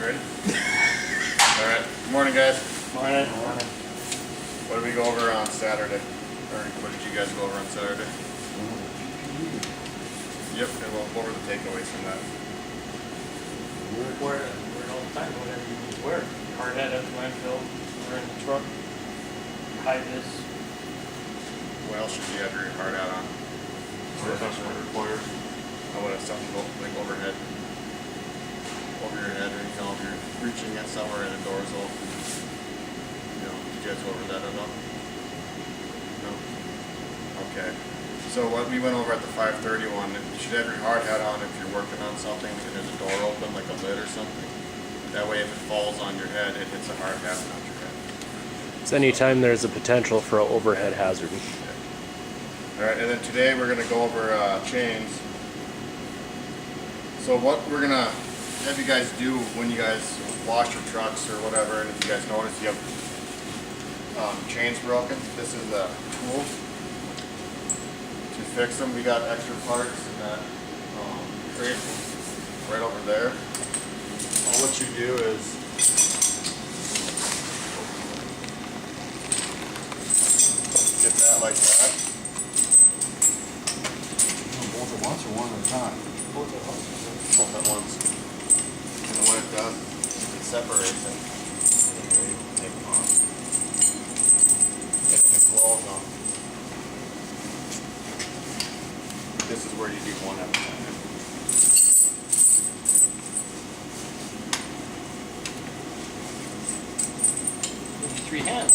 Ready? Alright, good morning guys. Morning. What did we go over on Saturday? Or what did you guys go over on Saturday? Yep, and we'll go over the takeaways from that. Wear it all the time, whatever you need to wear. Hard hat at the landfill, we're in the truck. High vis. What else should you have your hard hat on? Requires. I would have something go, like overhead. Over your head, or you know, if you're reaching at somewhere and the door's open. You know, did you guys go over that at all? No? Okay. So what we went over at the 5:30 one, you should have your hard hat on if you're working on something and there's a door open, like a lid or something. That way if it falls on your head, it hits a hard hat, not your head. So anytime there's a potential for an overhead hazard. Alright, and then today we're going to go over chains. So what we're going to have you guys do when you guys wash your trucks or whatever, and if you guys notice you have chains broken, this is a tool to fix them. We got extra parts in that crate right over there. All what you do is get that like that. Both at once or one at a time? Both at once. Both at once. And what it does is it separates them. And then you take them off. And then it flows them. This is where you do one at a time. 3 hands.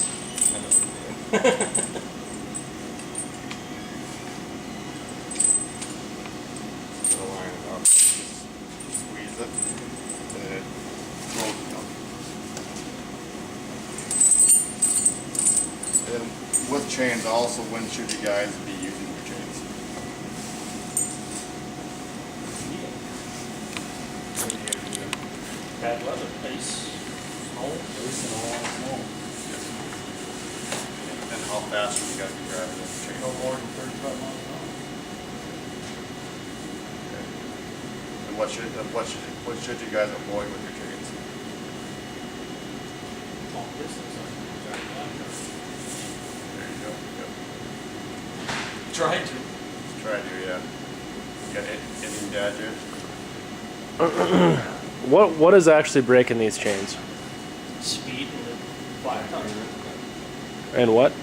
So line it up. Just squeeze it. And then it rolls it up. And then with chains also, when should you guys be using your chains? When do you guys do them? Bad weather, ice, snow. And how fast should you guys be driving this chain? No more than 35 miles an hour. Okay. And what should you guys avoid with your chains? Long distance. There you go. Yep. Try to. Try to, yeah. You got anything to add, Jay? What is actually breaking these chains? Speed and the blacktop. And what?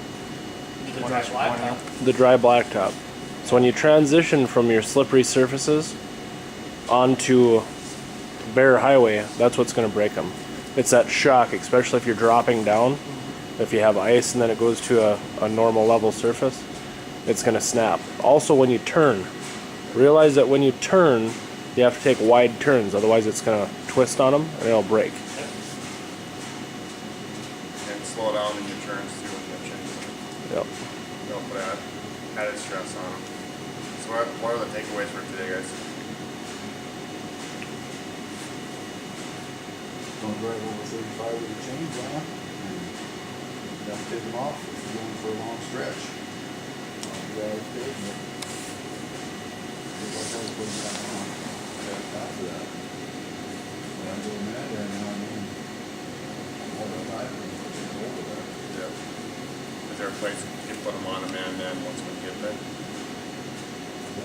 The dry blacktop. The dry blacktop. So when you transition from your slippery surfaces onto bare highway, that's what's going to break them. It's that shock, especially if you're dropping down. If you have ice and then it goes to a normal level surface, it's going to snap. Also, when you turn, realize that when you turn, you have to take wide turns, otherwise it's going to twist on them and it'll break. And slow down in your turns too with the chains. Yep. Don't put added stress on them. So what are the takeaways for today, guys? Don't drive over 35 with your chains on. You have to take them off if you're going for a long stretch. Drive pavement. Like I was putting that on. After that. When I'm doing that, then you know what I mean? All the time, pushing over there. Yeah. Is there a place you can put them on a man then once we get there? Yeah,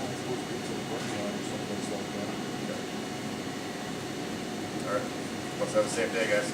I'm supposed to get to the parking lot or someplace like that. Alright. Let's have a safe day, guys.